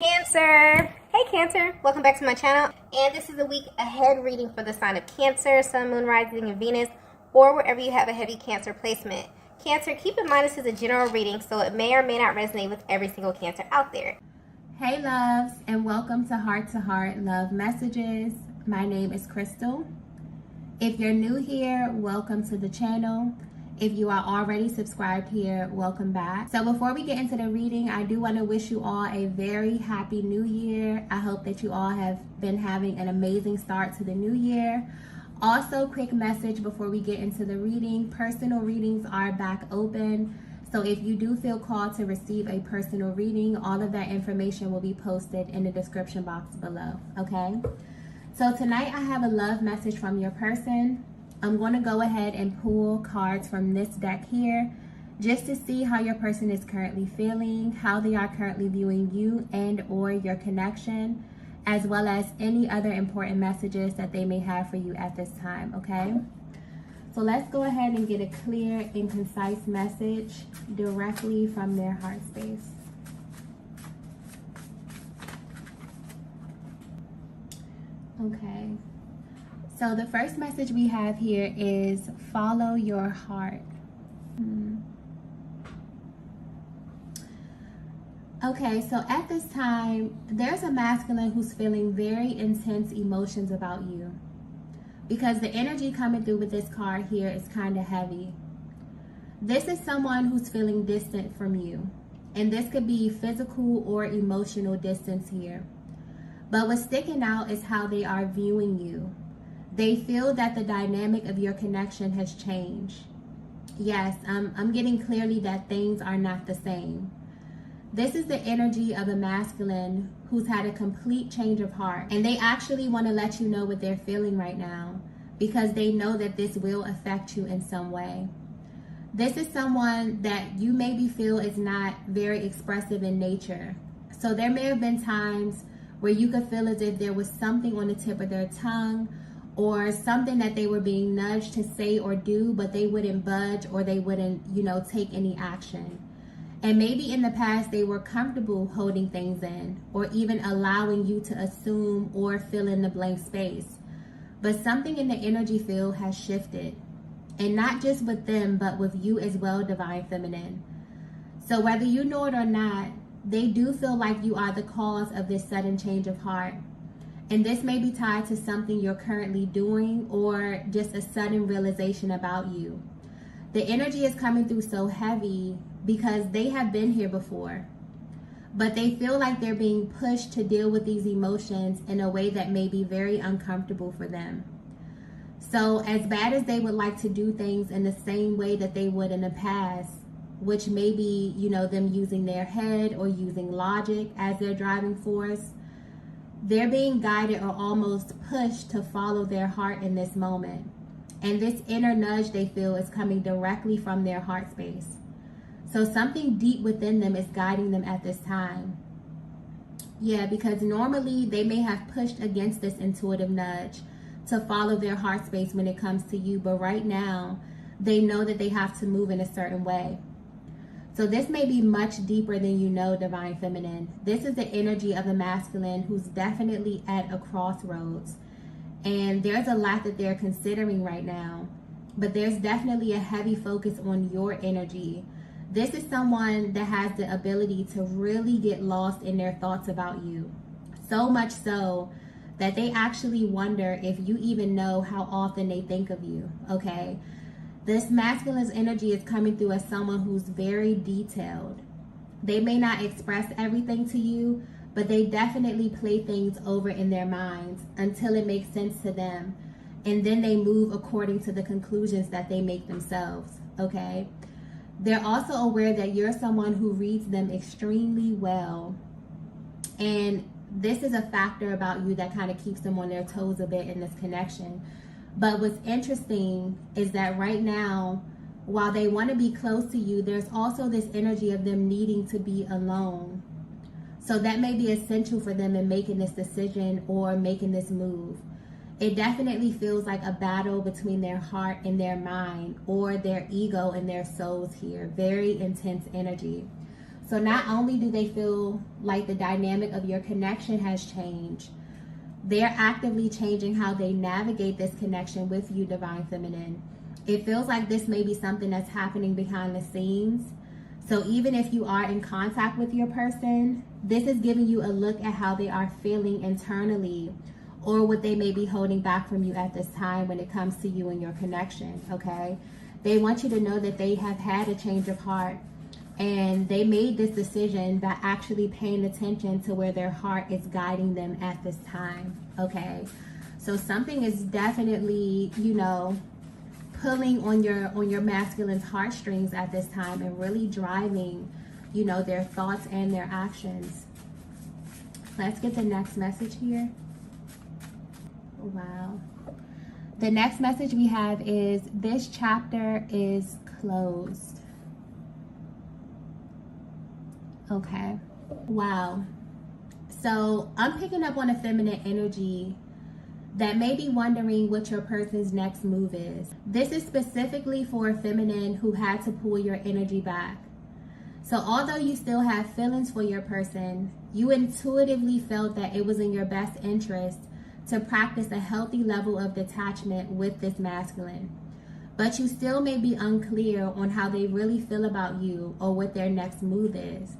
Cancer. Hey Cancer, welcome back to my channel, and this is a week ahead reading for the sign of Cancer, Sun, Moon, Rising, and Venus, or wherever you have a heavy Cancer placement. Cancer, keep in mind this is a general reading, so it may or may not resonate with every single Cancer out there. Hey loves, and welcome to Heart Love Messages. My name is Crystal. If you're new here, welcome to the channel. If you are already subscribed here, welcome back. So before we get into the reading, I do want to wish you all a very happy new year. I hope that you all have been having an amazing start to the new year. Also, quick message before we get into the reading. Personal readings are back open. So if you do feel called to receive a personal reading, all of that information will be posted in the description box below, okay? So tonight I have a love message from your person. I'm going to go ahead and pull cards from this deck here just to see how your person is currently feeling, how they are currently viewing you and or your connection, as well as any other important messages that they may have for you at this time, okay? So let's go ahead and get a clear and concise message directly from their heart space. Okay. So the first message we have here is follow your heart. Okay, so at this time, there's a masculine who's feeling very intense emotions about you, because the energy coming through with this card here is kind of heavy. This is someone who's feeling distant from you, and this could be physical or emotional distance here. But what's sticking out is how they are viewing you. They feel that the dynamic of your connection has changed. Yes, I'm getting clearly that things are not the same. This is the energy of a masculine who's had a complete change of heart. And they actually want to let you know what they're feeling right now, because they know that this will affect you in some way. This is someone that you maybe feel is not very expressive in nature. So there may have been times where you could feel as if there was something on the tip of their tongue, or something that they were being nudged to say or do, but they wouldn't budge, or they wouldn't, take any action. And maybe in the past they were comfortable holding things in, or even allowing you to assume or fill in the blank space. But something in the energy field has shifted, and not just with them, but with you as well, Divine Feminine. So whether you know it or not, they do feel like you are the cause of this sudden change of heart. And this may be tied to something you're currently doing, or just a sudden realization about you. The energy is coming through so heavy because they have been here before, but they feel like they're being pushed to deal with these emotions in a way that may be very uncomfortable for them. So as bad as they would like to do things in the same way that they would in the past, which may be, them using their head or using logic as their driving force, they're being guided or almost pushed to follow their heart in this moment. And this inner nudge they feel is coming directly from their heart space. So something deep within them is guiding them at this time. Yeah, because normally they may have pushed against this intuitive nudge to follow their heart space when it comes to you. But right now, they know that they have to move in a certain way. So this may be much deeper than you know, Divine Feminine. This is the energy of the masculine who's definitely at a crossroads. And there's a lot that they're considering right now. But there's definitely a heavy focus on your energy. This is someone that has the ability to really get lost in their thoughts about you. So much so that they actually wonder if you even know how often they think of you, okay? This masculine's energy is coming through as someone who's very detailed. They may not express everything to you, but they definitely play things over in their minds until it makes sense to them. And then they move according to the conclusions that they make themselves, okay? They're also aware that you're someone who reads them extremely well. And this is a factor about you that kind of keeps them on their toes a bit in this connection. But what's interesting is that right now, while they want to be close to you, there's also this energy of them needing to be alone. So that may be essential for them in making this decision or making this move. It definitely feels like a battle between their heart and their mind, or their ego and their souls here. Very intense energy. So not only do they feel like the dynamic of your connection has changed, they're actively changing how they navigate this connection with you, Divine Feminine. It feels like this may be something that's happening behind the scenes. So even if you are in contact with your person, this is giving you a look at how they are feeling internally, or what they may be holding back from you at this time when it comes to you and your connection, okay? They want you to know that they have had a change of heart, and they made this decision by actually paying attention to where their heart is guiding them at this time, okay? So something is definitely, you know, pulling on your masculine's heartstrings at this time and really driving, you know, their thoughts and their actions. Let's get the next message here. Wow. The next message we have is, this chapter is closed. Okay. Wow. So I'm picking up on a feminine energy that may be wondering what your person's next move is. This is specifically for a feminine who had to pull your energy back. So although you still have feelings for your person, you intuitively felt that it was in your best interest to practice a healthy level of detachment with this masculine. But you still may be unclear on how they really feel about you or what their next move is.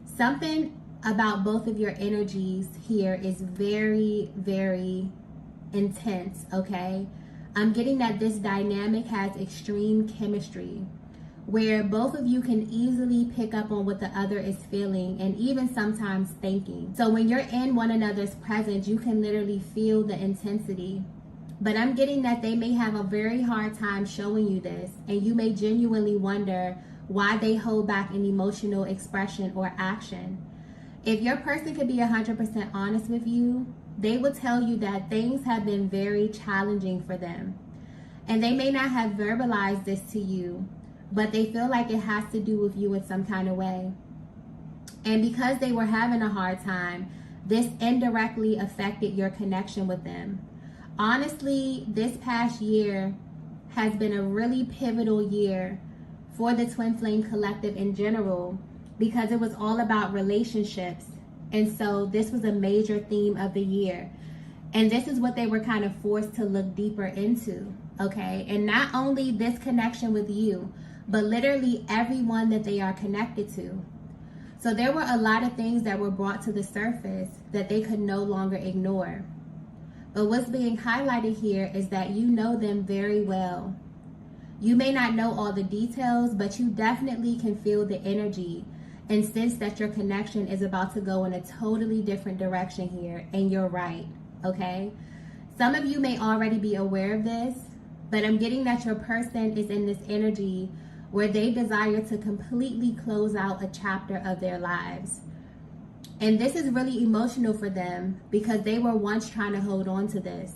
Something about both of your energies here is very, very intense, okay? I'm getting that this dynamic has extreme chemistry, where both of you can easily pick up on what the other is feeling and even sometimes thinking. So when you're in one another's presence, you can literally feel the intensity. But I'm getting that they may have a very hard time showing you this, and you may genuinely wonder why they hold back an emotional expression or action. If your person could be 100% honest with you, they will tell you that things have been very challenging for them. And they may not have verbalized this to you, but they feel like it has to do with you in some kind of way. And because they were having a hard time, this indirectly affected your connection with them. Honestly, this past year has been a really pivotal year for the Twin Flame Collective in general, because it was all about relationships. And so this was a major theme of the year. And this is what they were kind of forced to look deeper into, okay? And not only this connection with you, but literally everyone that they are connected to. So there were a lot of things that were brought to the surface that they could no longer ignore. But what's being highlighted here is that you know them very well. You may not know all the details, but you definitely can feel the energy and sense that your connection is about to go in a totally different direction here, and you're right, okay? Some of you may already be aware of this, but I'm getting that your person is in this energy where they desire to completely close out a chapter of their lives. And this is really emotional for them because they were once trying to hold on to this.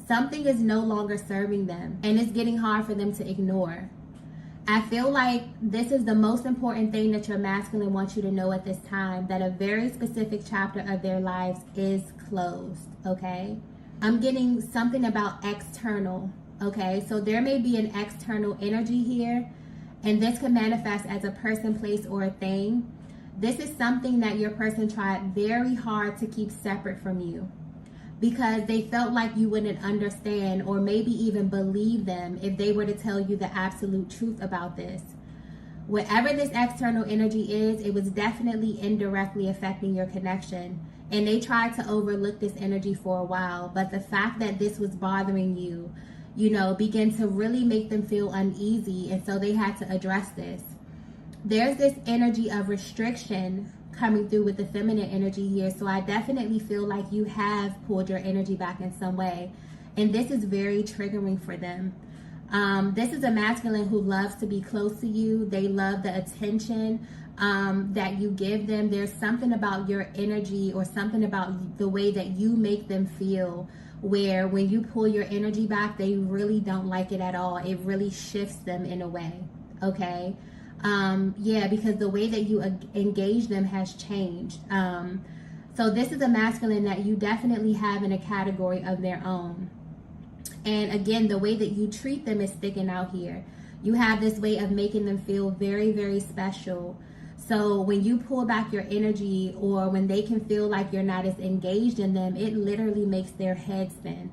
Something is no longer serving them, and it's getting hard for them to ignore. I feel like this is the most important thing that your masculine wants you to know at this time, that a very specific chapter of their lives is closed, okay? I'm getting something about external, okay? So there may be an external energy here, and this could manifest as a person, place, or a thing. This is something that your person tried very hard to keep separate from you, because they felt like you wouldn't understand or maybe even believe them if they were to tell you the absolute truth about this. Whatever this external energy is, it was definitely indirectly affecting your connection. And they tried to overlook this energy for a while, but the fact that this was bothering you, you know, began to really make them feel uneasy, and so they had to address this. There's this energy of restriction coming through with the feminine energy here, so I definitely feel like you have pulled your energy back in some way, and this is very triggering for them. This is a masculine who loves to be close to you. They love the attention that you give them. There's something about your energy or something about the way that you make them feel where when you pull your energy back, they really don't like it at all. It really shifts them in a way, okay? Yeah, because the way that you engage them has changed. So this is a masculine that you definitely have in a category of their own. And again, the way that you treat them is sticking out here. You have this way of making them feel very, very special. So when you pull back your energy, or when they can feel like you're not as engaged in them, it literally makes their head spin,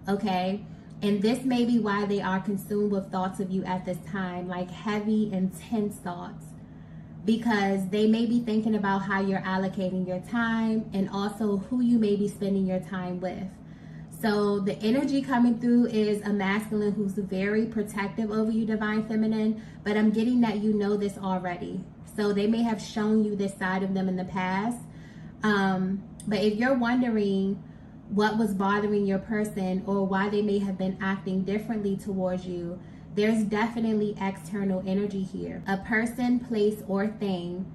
okay? And this may be why they are consumed with thoughts of you at this time, like heavy, intense thoughts, because they may be thinking about how you're allocating your time and also who you may be spending your time with. So the energy coming through is a masculine who's very protective over you, Divine Feminine, but I'm getting that you know this already. So they may have shown you this side of them in the past. But if you're wondering what was bothering your person or why they may have been acting differently towards you, there's definitely external energy here. A person, place, or thing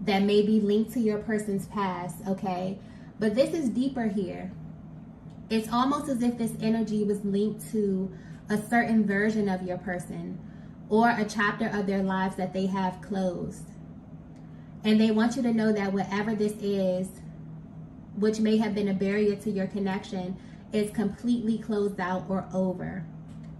that may be linked to your person's past, okay? But this is deeper here. It's almost as if this energy was linked to a certain version of your person or a chapter of their lives that they have closed. And they want you to know that whatever this is, which may have been a barrier to your connection, is completely closed out or over,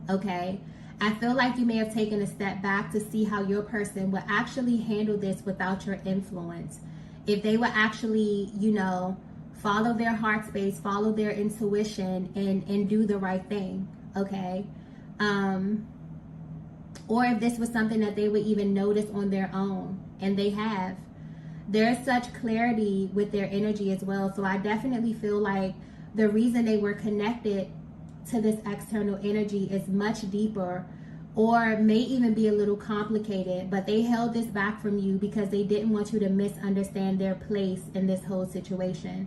okay? I feel like you may have taken a step back to see how your person would actually handle this without your influence. If they would actually, you know, follow their heart space, follow their intuition, and do the right thing, okay? Or if this was something that they would even notice on their own, and they have. There's such clarity with their energy as well. So I definitely feel like the reason they were connected to this external energy is much deeper, or may even be a little complicated, but they held this back from you because they didn't want you to misunderstand their place in this whole situation.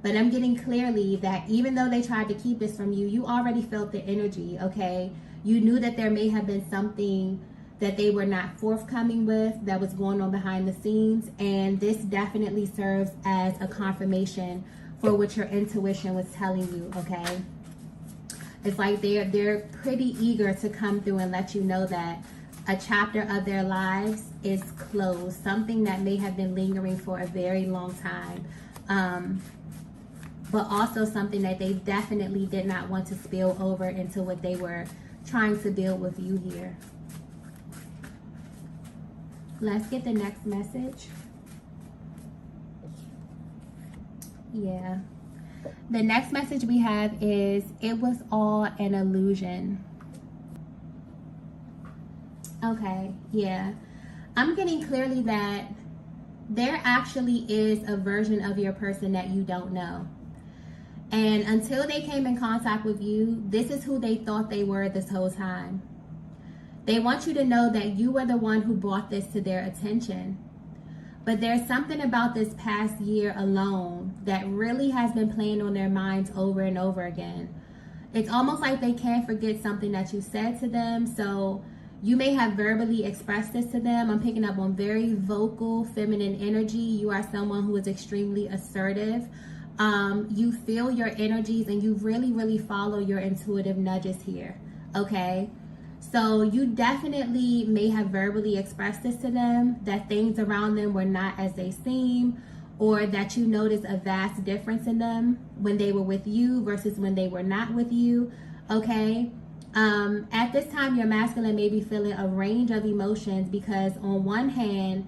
But I'm getting clearly that even though they tried to keep this from you, you already felt the energy, okay? You knew that there may have been something that they were not forthcoming with that was going on behind the scenes, and this definitely serves as a confirmation for what your intuition was telling you, okay? It's like they're pretty eager to come through and let you know that a chapter of their lives is closed, something that may have been lingering for a very long time, but also something that they definitely did not want to spill over into what they were trying to build with you here. Let's get the next message. Yeah. The next message we have is, it was all an illusion. Okay, yeah. I'm getting clearly that there actually is a version of your person that you don't know. And until they came in contact with you, this is who they thought they were this whole time. They want you to know that you were the one who brought this to their attention. But there's something about this past year alone that really has been playing on their minds over and over again. It's almost like they can't forget something that you said to them. So you may have verbally expressed this to them. I'm picking up on very vocal, feminine energy. You are someone who is extremely assertive. You feel your energies and you really, really follow your intuitive nudges here, okay? So you definitely may have verbally expressed this to them, that things around them were not as they seem, or that you noticed a vast difference in them when they were with you versus when they were not with you, okay? At this time, your masculine may be feeling a range of emotions because on one hand,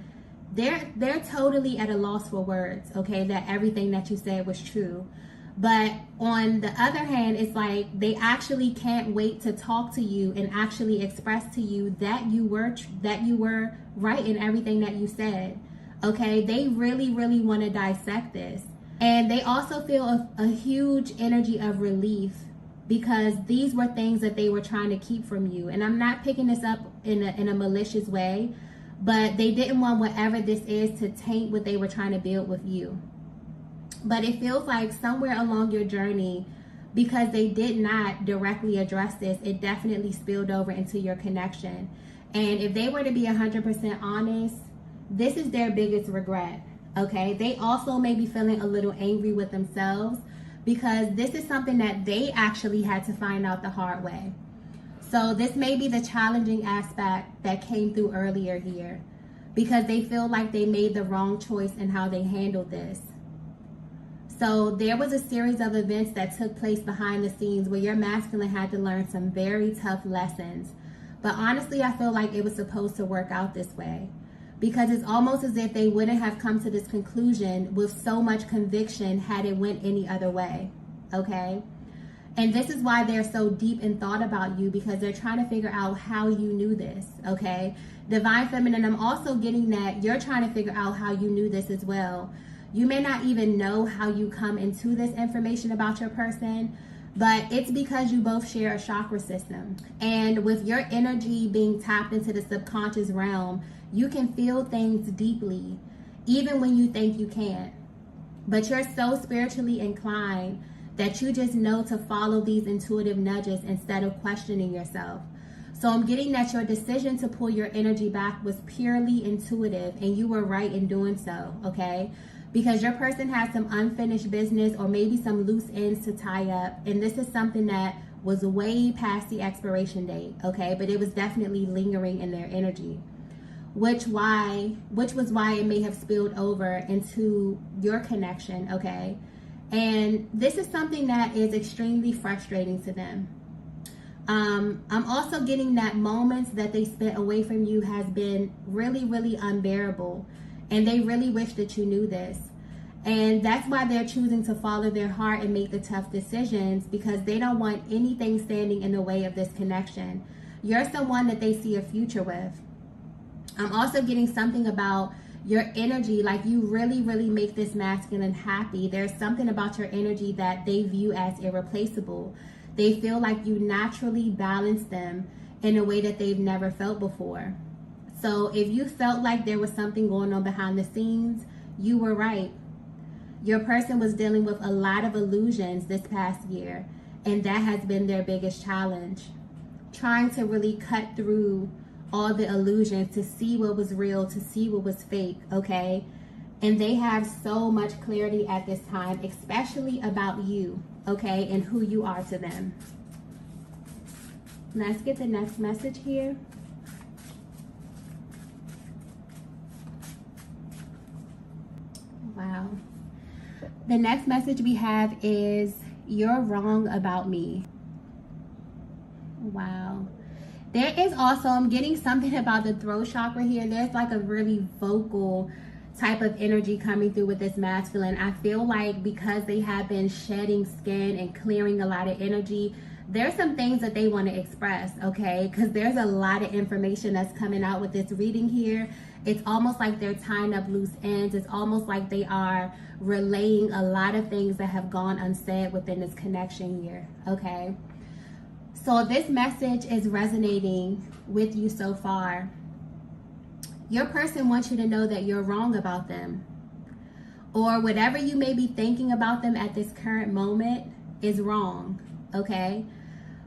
they're totally at a loss for words, okay, that everything that you said was true. But on the other hand, it's like they actually can't wait to talk to you and actually express to you that you were right in everything that you said, okay? They really, really want to dissect this. And they also feel a huge energy of relief because these were things that they were trying to keep from you. And I'm not picking this up in a malicious way, but they didn't want whatever this is to taint what they were trying to build with you. But it feels like somewhere along your journey, because they did not directly address this, it definitely spilled over into your connection. And if they were to be 100% honest, this is their biggest regret, okay? They also may be feeling a little angry with themselves because this is something that they actually had to find out the hard way. So this may be the challenging aspect that came through earlier here because they feel like they made the wrong choice in how they handled this. So there was a series of events that took place behind the scenes where your masculine had to learn some very tough lessons. But honestly, I feel like it was supposed to work out this way. because it's almost as if they wouldn't have come to this conclusion with so much conviction had it went any other way, okay? And this is why they're so deep in thought about you, because they're trying to figure out how you knew this, okay? Divine Feminine, I'm also getting that you're trying to figure out how you knew this as well. You may not even know how you come into this information about your person, but it's because you both share a chakra system. And with your energy being tapped into the subconscious realm, you can feel things deeply, even when you think you can't. But you're so spiritually inclined that you just know to follow these intuitive nudges instead of questioning yourself. So I'm getting that your decision to pull your energy back was purely intuitive, and you were right in doing so, okay? Because your person has some unfinished business or maybe some loose ends to tie up, and this is something that was way past the expiration date, okay? But it was definitely lingering in their energy, which was why it may have spilled over into your connection, okay? And this is something that is extremely frustrating to them. I'm also getting that moments that they spent away from you has been really, really unbearable. And they really wish that you knew this. And that's why they're choosing to follow their heart and make the tough decisions, because they don't want anything standing in the way of this connection. You're someone that they see a future with. I'm also getting something about your energy, like you really, really make this masculine happy. There's something about your energy that they view as irreplaceable. They feel like you naturally balance them in a way that they've never felt before. So if you felt like there was something going on behind the scenes, you were right. Your person was dealing with a lot of illusions this past year, and that has been their biggest challenge. Trying to really cut through all the illusions to see what was real, to see what was fake, okay? And they have so much clarity at this time, especially about you, okay, and who you are to them. Let's get the next message here. Wow. The next message we have is, you're wrong about me. Wow. There is also, I'm getting something about the throat chakra here. There's like a really vocal type of energy coming through with this masculine. I feel like because they have been shedding skin and clearing a lot of energy, there's some things that they want to express, okay? Because there's a lot of information that's coming out with this reading here. It's almost like they're tying up loose ends. It's almost like they are relaying a lot of things that have gone unsaid within this connection here, okay? So this message is resonating with you so far. Your person wants you to know that you're wrong about them, or whatever you may be thinking about them at this current moment is wrong, okay?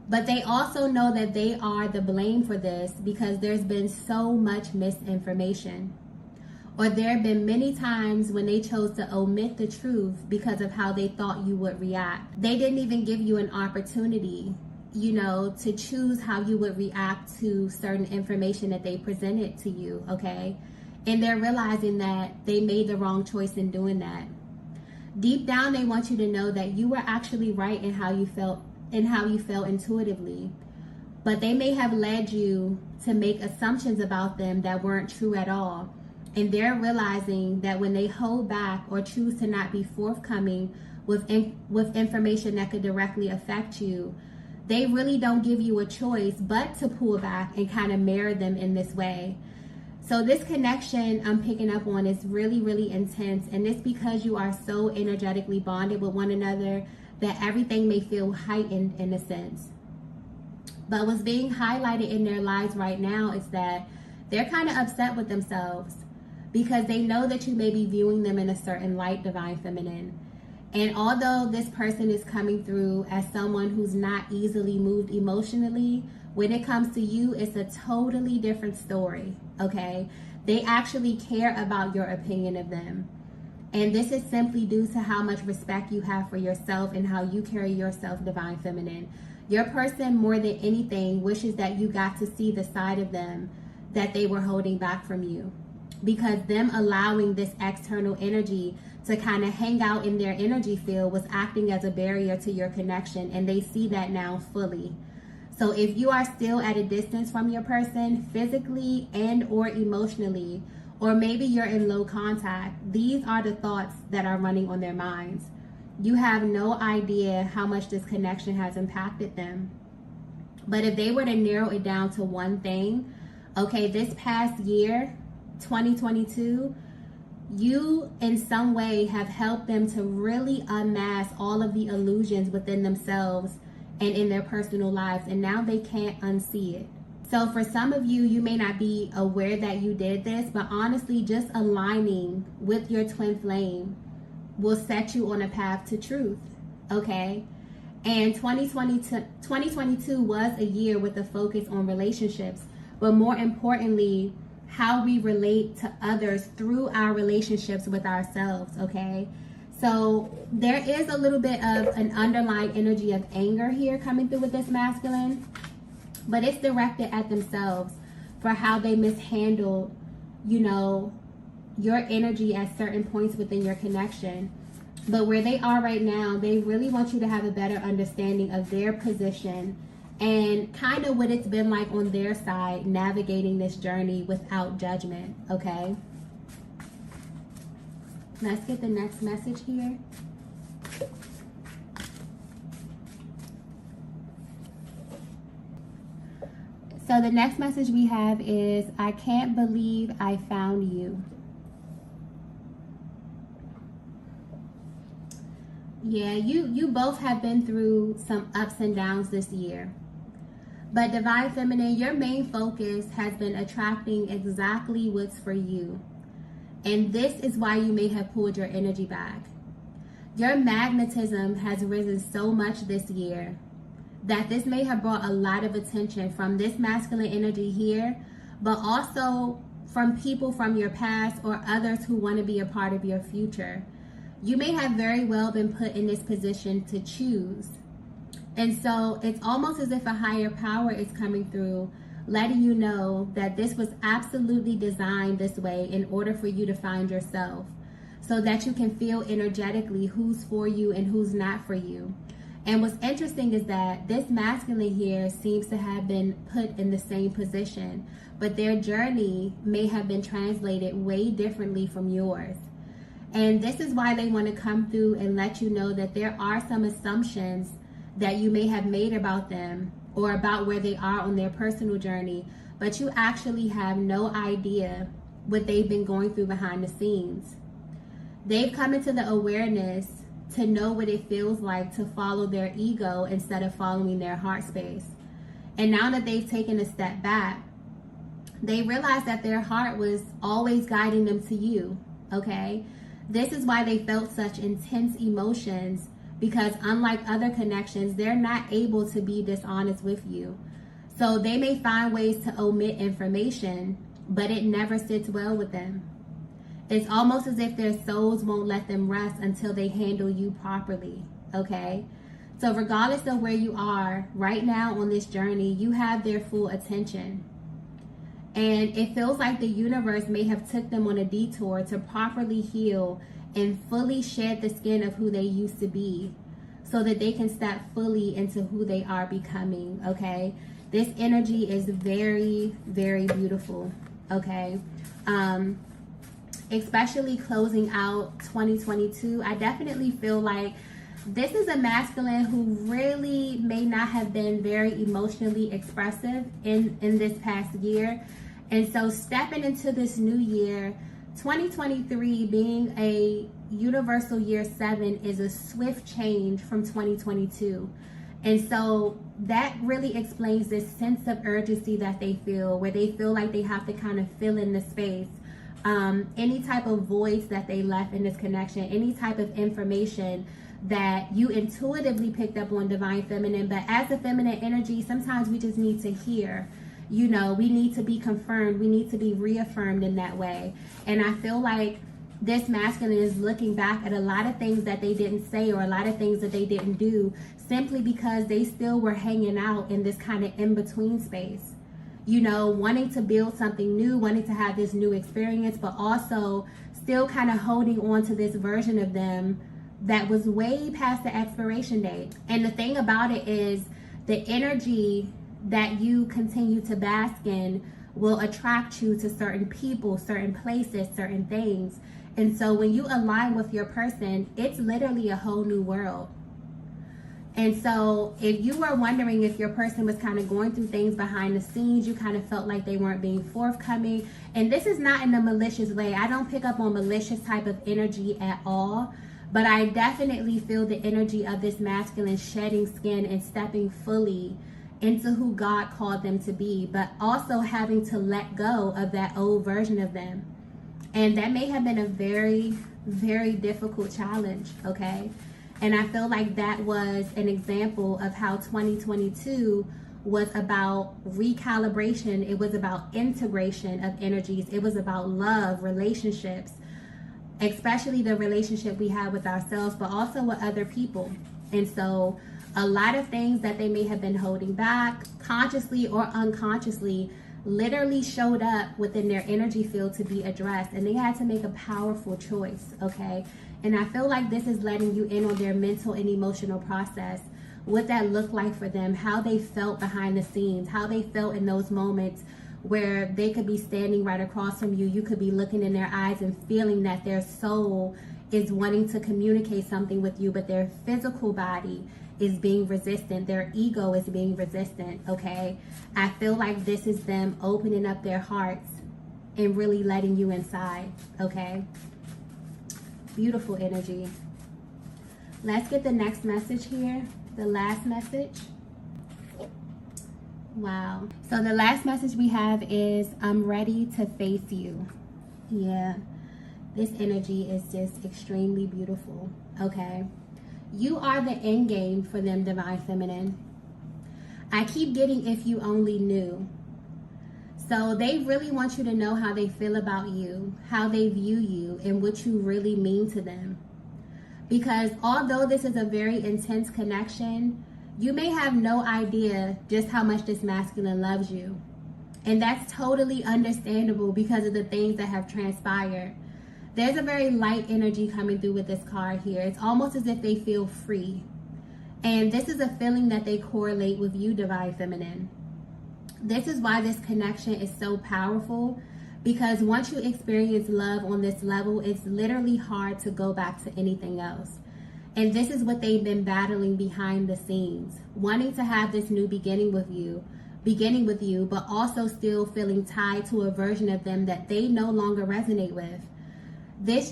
But they also know that they are the blame for this because there's been so much misinformation, or there have been many times when they chose to omit the truth because of how they thought you would react. They didn't even give you an opportunity, you know, to choose how you would react to certain information that they presented to you, okay? And they're realizing that they made the wrong choice in doing that. Deep down, they want you to know that you were actually right in how you felt intuitively. But they may have led you to make assumptions about them that weren't true at all. And they're realizing that when they hold back or choose to not be forthcoming with information that could directly affect you, they really don't give you a choice but to pull back and kind of mirror them in this way. So this connection I'm picking up on is really, really intense. And it's because you are so energetically bonded with one another that everything may feel heightened in a sense. But what's being highlighted in their lives right now is that they're kind of upset with themselves because they know that you may be viewing them in a certain light, Divine Feminine. And although this person is coming through as someone who's not easily moved emotionally, when it comes to you, it's a totally different story, okay? They actually care about your opinion of them. And this is simply due to how much respect you have for yourself and how you carry yourself, Divine Feminine. Your person, more than anything, wishes that you got to see the side of them that they were holding back from you. Because them allowing this external energy to kind of hang out in their energy field was acting as a barrier to your connection, and they see that now fully. So if you are still at a distance from your person, physically and or emotionally, or maybe you're in low contact. These are the thoughts that are running on their minds. You have no idea how much this connection has impacted them. But if they were to narrow it down to one thing, okay, this past year, 2022, you in some way have helped them to really unmask all of the illusions within themselves and in their personal lives, and now they can't unsee it. So for some of you, you may not be aware that you did this, but honestly, just aligning with your twin flame will set you on a path to truth, okay? And 2022 was a year with a focus on relationships, but more importantly, how we relate to others through our relationships with ourselves, okay? So there is a little bit of an underlying energy of anger here coming through with this masculine, but it's directed at themselves for how they mishandled, you know, your energy at certain points within your connection. But where they are right now, they really want you to have a better understanding of their position and kind of what it's been like on their side navigating this journey without judgment, okay? Let's get the next message here. So the next message we have is, I can't believe I found you. Yeah, you both have been through some ups and downs this year. But Divine Feminine, your main focus has been attracting exactly what's for you. And this is why you may have pulled your energy back. Your magnetism has risen so much this year that this may have brought a lot of attention from this masculine energy here, but also from people from your past or others who want to be a part of your future. You may have very well been put in this position to choose. And so it's almost as if a higher power is coming through, letting you know that this was absolutely designed this way in order for you to find yourself, so that you can feel energetically who's for you and who's not for you. And what's interesting is that this masculine here seems to have been put in the same position, but their journey may have been translated way differently from yours. And this is why they want to come through and let you know that there are some assumptions that you may have made about them or about where they are on their personal journey, but you actually have no idea what they've been going through behind the scenes. They've come into the awareness to know what it feels like to follow their ego instead of following their heart space. And now that they've taken a step back, they realize that their heart was always guiding them to you, okay? This is why they felt such intense emotions, because unlike other connections, they're not able to be dishonest with you. So they may find ways to omit information, but it never sits well with them. It's almost as if their souls won't let them rest until they handle you properly, okay? So regardless of where you are right now on this journey, you have their full attention. And it feels like the universe may have took them on a detour to properly heal and fully shed the skin of who they used to be, so that they can step fully into who they are becoming, okay? This energy is very, very beautiful, okay? Especially closing out 2022, I definitely feel like this is a masculine who really may not have been very emotionally expressive in this past year. And so stepping into this new year, 2023 being a universal year 7 is a swift change from 2022. And so that really explains this sense of urgency that they feel, where they feel like they have to kind of fill in the space. Any type of voice that they left in this connection, any type of information that you intuitively picked up on Divine Feminine, but as a feminine energy, sometimes we just need to hear. You know, we need to be confirmed. We need to be reaffirmed in that way. And I feel like this masculine is looking back at a lot of things that they didn't say or a lot of things that they didn't do simply because they still were hanging out in this kind of in-between space. You know, wanting to build something new, wanting to have this new experience, but also still kind of holding on to this version of them that was way past the expiration date. And the thing about it is the energy that you continue to bask in will attract you to certain people, certain places, certain things. And so when you align with your person, it's literally a whole new world. And so if you were wondering if your person was kind of going through things behind the scenes, you kind of felt like they weren't being forthcoming. And this is not in a malicious way. I don't pick up on malicious type of energy at all. But I definitely feel the energy of this masculine shedding skin and stepping fully into who God called them to be, but also having to let go of that old version of them. And that may have been a very, very difficult challenge, okay? And I feel like that was an example of how 2022 was about recalibration. It was about integration of energies. It was about love, relationships, especially the relationship we have with ourselves, but also with other people. And so a lot of things that they may have been holding back, consciously or unconsciously, literally showed up within their energy field to be addressed. And they had to make a powerful choice, okay? And I feel like this is letting you in on their mental and emotional process, what that looked like for them, how they felt behind the scenes, how they felt in those moments where they could be standing right across from you. You could be looking in their eyes and feeling that their soul is wanting to communicate something with you, but their physical body is being resistant. Their ego is being resistant, okay? I feel like this is them opening up their hearts and really letting you inside, okay? Beautiful energy. Let's get the next message here, the last message. Wow. So the last message we have is, I'm ready to face you. Yeah, this energy is just extremely beautiful, okay? You are the end game for them, Divine Feminine. I keep getting if you only knew. So they really want you to know how they feel about you, how they view you, and what you really mean to them. Because although this is a very intense connection, you may have no idea just how much this masculine loves you. And that's totally understandable because of the things that have transpired. There's a very light energy coming through with this card here. It's almost as if they feel free. And this is a feeling that they correlate with you, Divine Feminine. This is why this connection is so powerful, because once you experience love on this level, it's literally hard to go back to anything else. And this is what they've been battling behind the scenes, wanting to have this new beginning with you, but also still feeling tied to a version of them that they no longer resonate with. This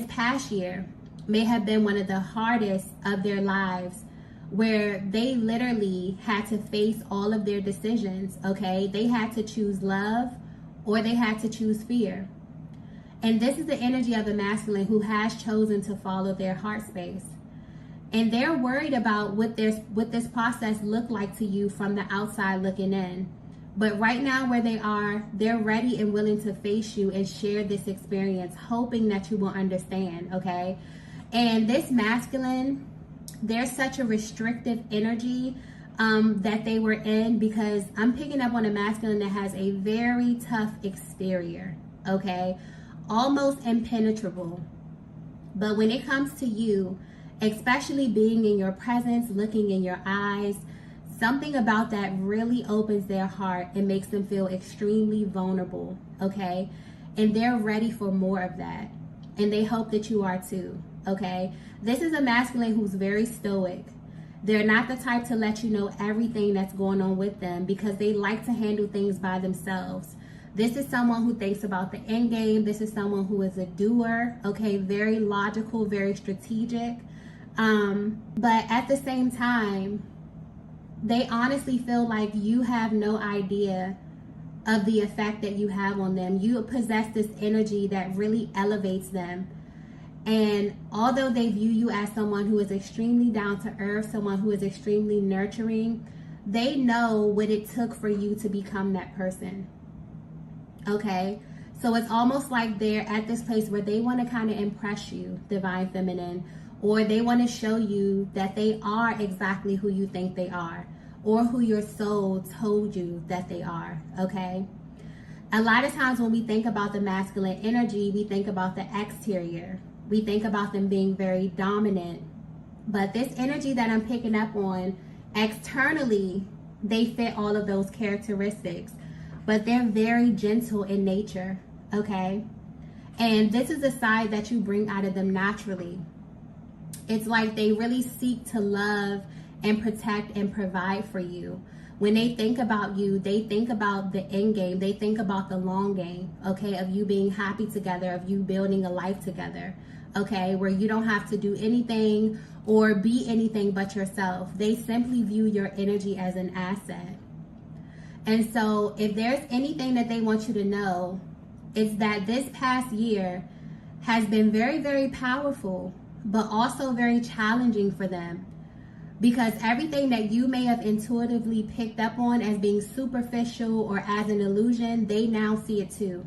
past year may have been one of the hardest of their lives, where they literally had to face all of their decisions, okay? They had to choose love or they had to choose fear. And this is the energy of the masculine who has chosen to follow their heart space. And they're worried about what this process looked like to you from the outside looking in. But right now where they are, they're ready and willing to face you and share this experience, hoping that you will understand, okay? And this masculine, there's such a restrictive energy that they were in, because I'm picking up on a masculine that has a very tough exterior, okay? Almost impenetrable. But when it comes to you, especially being in your presence, looking in your eyes, something about that really opens their heart and makes them feel extremely vulnerable, okay? And they're ready for more of that. And they hope that you are too, okay? This is a masculine who's very stoic. They're not the type to let you know everything that's going on with them, because they like to handle things by themselves. This is someone who thinks about the end game. This is someone who is a doer, okay? Very logical, very strategic. But at the same time, they honestly feel like you have no idea of the effect that you have on them. You possess this energy that really elevates them. And although they view you as someone who is extremely down to earth, someone who is extremely nurturing, they know what it took for you to become that person. Okay? So it's almost like they're at this place where they want to kind of impress you, Divine Feminine, or they want to show you that they are exactly who you think they are, or who your soul told you that they are, okay? A lot of times when we think about the masculine energy, we think about the exterior. We think about them being very dominant. But this energy that I'm picking up on, externally, they fit all of those characteristics. but they're very gentle in nature, okay? And this is a side that you bring out of them naturally. It's like they really seek to love and protect and provide for you. When they think about you, they think about the end game. They think about the long game, okay, of you being happy together, of you building a life together, okay, where you don't have to do anything or be anything but yourself. They simply view your energy as an asset. And so if there's anything that they want you to know, it's that this past year has been very, very powerful, but also very challenging for them. Because everything that you may have intuitively picked up on as being superficial or as an illusion, they now see it too.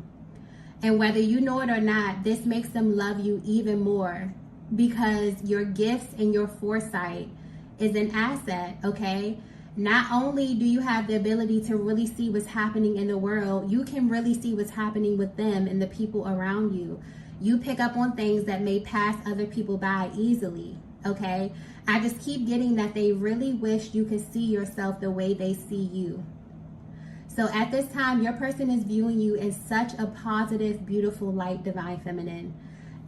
And whether you know it or not, this makes them love you even more, because your gifts and your foresight is an asset, okay? Not only do you have the ability to really see what's happening in the world, you can really see what's happening with them and the people around you. You pick up on things that may pass other people by easily, okay? I just keep getting that they really wish you could see yourself the way they see you. So at this time, your person is viewing you in such a positive, beautiful light, divine feminine.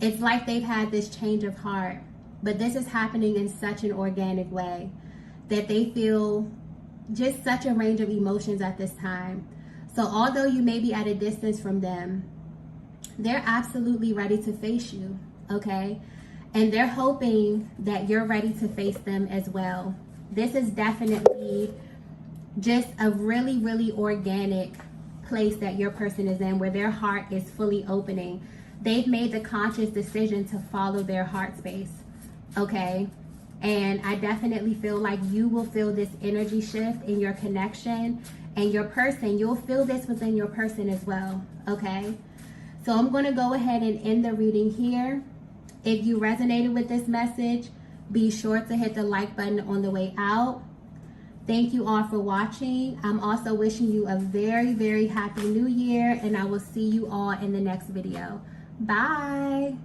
It's like they've had this change of heart, but this is happening in such an organic way that they feel just such a range of emotions at this time. So although you may be at a distance from them, they're absolutely ready to face you, okay? And they're hoping that you're ready to face them as well. This is definitely just a really, really organic place that your person is in, where their heart is fully opening. They've made the conscious decision to follow their heart space, okay? And I definitely feel like you will feel this energy shift in your connection, and your person, you'll feel this within your person as well, okay? So I'm going to go ahead and end the reading here. If you resonated with this message, be sure to hit the like button on the way out. Thank you all for watching. I'm also wishing you a very, very happy new year, and I will see you all in the next video. Bye.